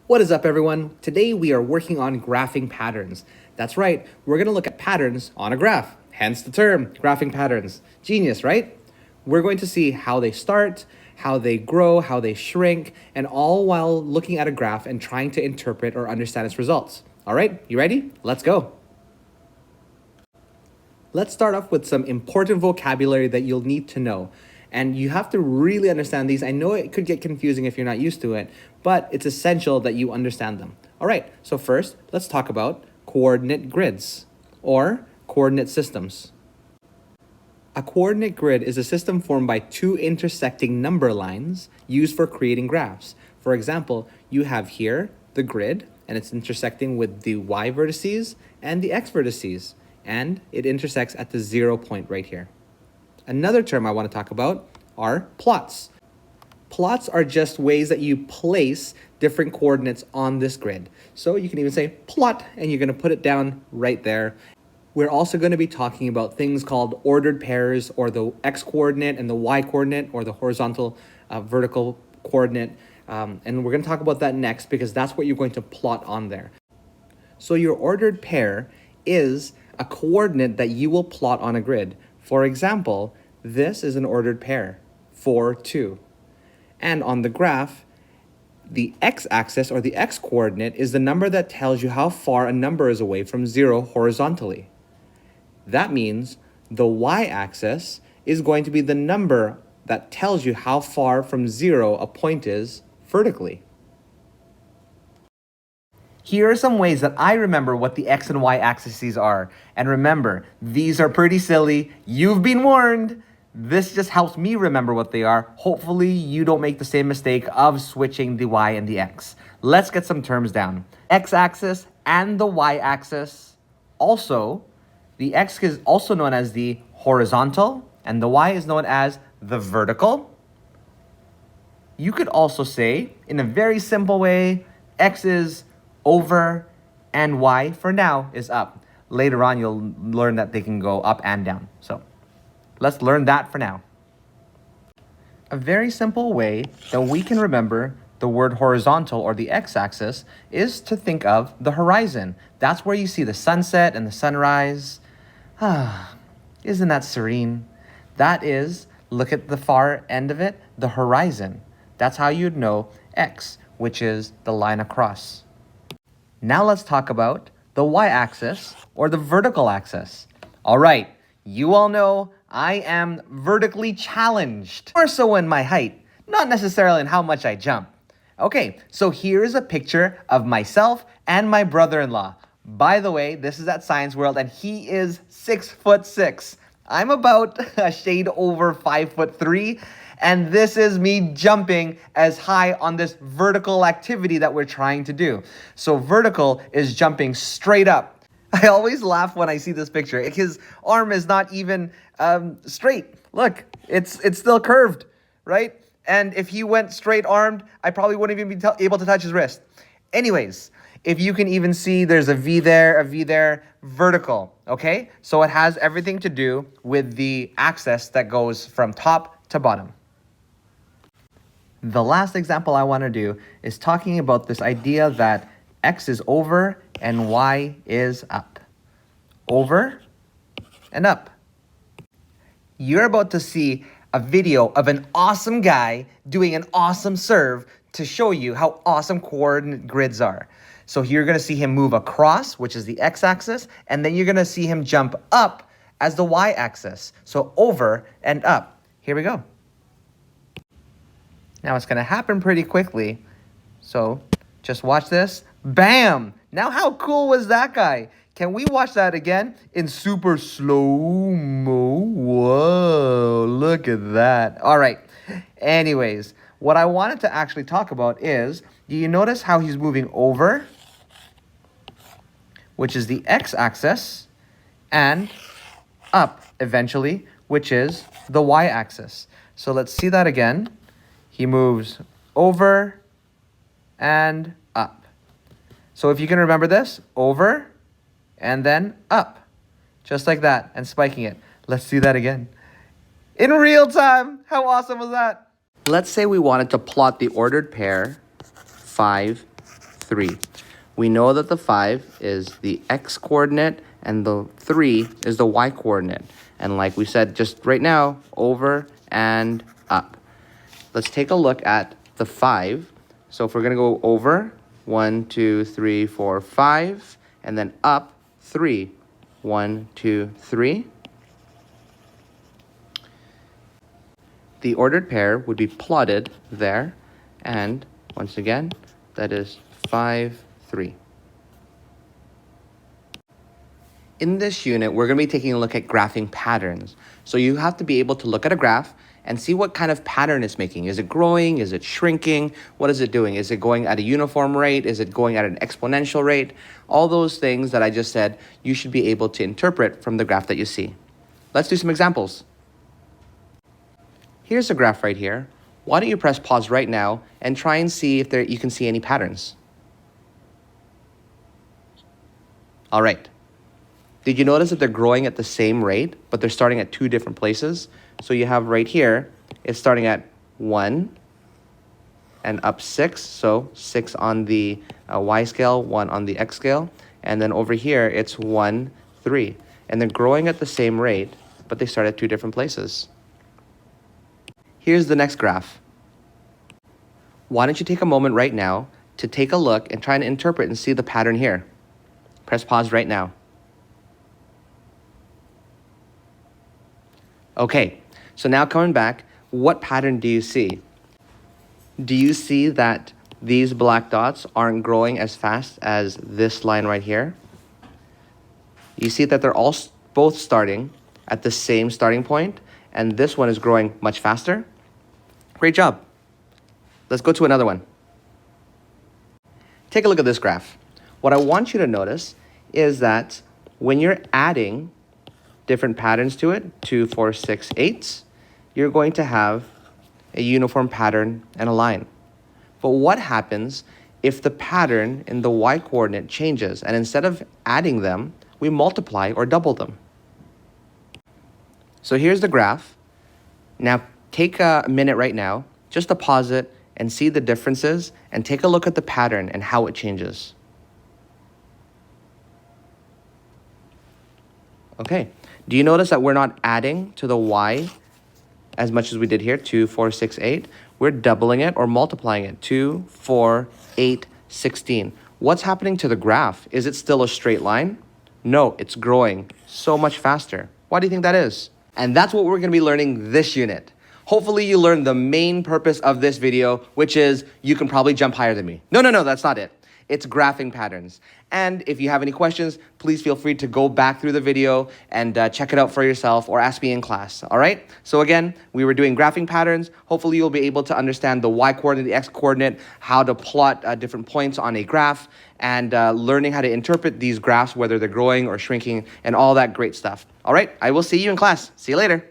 What is up, everyone? Today we are working on graphing patterns. That's right, we're going to look at patterns on a graph, hence the term graphing patterns. Genius, right? We're going to see how they start, how they grow, how they shrink, and all while looking at a graph and trying to interpret or understand its results. All right, you ready? Let's go. Let's start off with some important vocabulary that you'll need to know. And you have to really understand these. I know it could get confusing if you're not used to it, but it's essential that you understand them. All right, so first, let's talk about coordinate grids or coordinate systems. A coordinate grid is a system formed by two intersecting number lines used for creating graphs. For example, you have here the grid, and it's intersecting with the y vertices and the x vertices, and it intersects at the 0 point right here. Another term I want to talk about are plots. Plots are just ways that you place different coordinates on this grid. So you can even say plot, and you're going to put it down right there. We're also going to be talking about things called ordered pairs, or the x-coordinate and the y-coordinate, or the horizontal vertical coordinate. And we're going to talk about that next because that's what you're going to plot on there. So your ordered pair is a coordinate that you will plot on a grid. For example, this is an ordered pair, 4, 2. And on the graph, the x-axis or the x-coordinate is the number that tells you how far a number is away from 0 horizontally. That means the y-axis is going to be the number that tells you how far from 0 a point is vertically. Here are some ways that I remember what the x and y axes are. And remember, these are pretty silly. You've been warned. This just helps me remember what they are. Hopefully, you don't make the same mistake of switching the y and the x. Let's get some terms down. X-axis and the y-axis. Also, the x is also known as the horizontal, and the y is known as the vertical. You could also say, in a very simple way, x is over, and y for now is up. Later on, you'll learn that they can go up and down. So let's learn that for now. A very simple way that we can remember the word horizontal or the x-axis is to think of the horizon. That's where you see the sunset and the sunrise. Isn't that serene? That is, look at the far end of it, the horizon. That's how you'd know x, which is the line across. Now let's talk about the y-axis or the vertical axis. All right, you all know I am vertically challenged, more so in my height, not necessarily in how much I jump. Okay, so here's a picture of myself and my brother-in-law. By the way, this is at Science World, and he is 6'6". I'm about a shade over 5'3". And this is me jumping as high on this vertical activity that we're trying to do. So vertical is jumping straight up. I always laugh when I see this picture. His arm is not even straight. Look, it's still curved, right? And if he went straight armed, I probably wouldn't even be able to touch his wrist. Anyways, if you can even see, there's a V there, vertical, okay? So it has everything to do with the axis that goes from top to bottom. The last example I want to do is talking about this idea that x is over and y is up. Over and up. You're about to see a video of an awesome guy doing an awesome serve to show you how awesome coordinate grids are. So you're going to see him move across, which is the x-axis, and then you're going to see him jump up as the y-axis. So over and up. Here we go. Now it's going to happen pretty quickly. So just watch this. Bam! Now how cool was that guy? Can we watch that again in super slow-mo? Whoa, look at that. All right. Anyways, what I wanted to actually talk about is, do you notice how he's moving over, which is the x-axis, and up eventually, which is the y-axis. So let's see that again. He moves over and up. So if you can remember this, over and then up, just like that, and spiking it. Let's see that again. In real time, how awesome was that? Let's say we wanted to plot the ordered pair 5, 3. We know that the 5 is the x-coordinate and the 3 is the y-coordinate. And like we said just right now, over and up. Let's take a look at the 5. So if we're going to go over, 1, 2, 3, 4, 5, and then up, 3. 1, 2, 3. The ordered pair would be plotted there, and once again, that is 5, 3. In this unit, we're going to be taking a look at graphing patterns. So you have to be able to look at a graph and see what kind of pattern it's making. Is it growing? Is it shrinking? What is it doing? Is it going at a uniform rate? Is it going at an exponential rate? All those things that I just said, you should be able to interpret from the graph that you see. Let's do some examples. Here's a graph right here. Why don't you press pause right now and try and see if you can see any patterns. All right. Did you notice that they're growing at the same rate, but they're starting at 2 different places? So you have right here, it's starting at 1 and up 6. So 6 on the y scale, 1 on the x scale. And then over here, it's 1, 3. And they're growing at the same rate, but they start at 2 different places. Here's the next graph. Why don't you take a moment right now to take a look and try and interpret and see the pattern here. Press pause right now. Okay, so now coming back, what pattern do you see? Do you see that these black dots aren't growing as fast as this line right here? You see that they're all both starting at the same starting point, and this one is growing much faster? Great job. Let's go to another one. Take a look at this graph. What I want you to notice is that when you're adding different patterns to it, 2, 4, 6, 8, you're going to have a uniform pattern and a line. But what happens if the pattern in the y-coordinate changes, and instead of adding them, we multiply or double them? So here's the graph. Now take a minute right now, just to pause it and see the differences and take a look at the pattern and how it changes. Okay, do you notice that we're not adding to the y as much as we did here, 2, 4, 6, 8? We're doubling it or multiplying it, 2, 4, 8, 16. What's happening to the graph? Is it still a straight line? No, it's growing so much faster. Why do you think that is? And that's what we're going to be learning this unit. Hopefully you learned the main purpose of this video, which is you can probably jump higher than me. No, that's not it. It's graphing patterns. And if you have any questions, please feel free to go back through the video and check it out for yourself or ask me in class, all right? So again, we were doing graphing patterns. Hopefully you'll be able to understand the y-coordinate, the x-coordinate, how to plot different points on a graph, and learning how to interpret these graphs, whether they're growing or shrinking, and all that great stuff. All right, I will see you in class. See you later.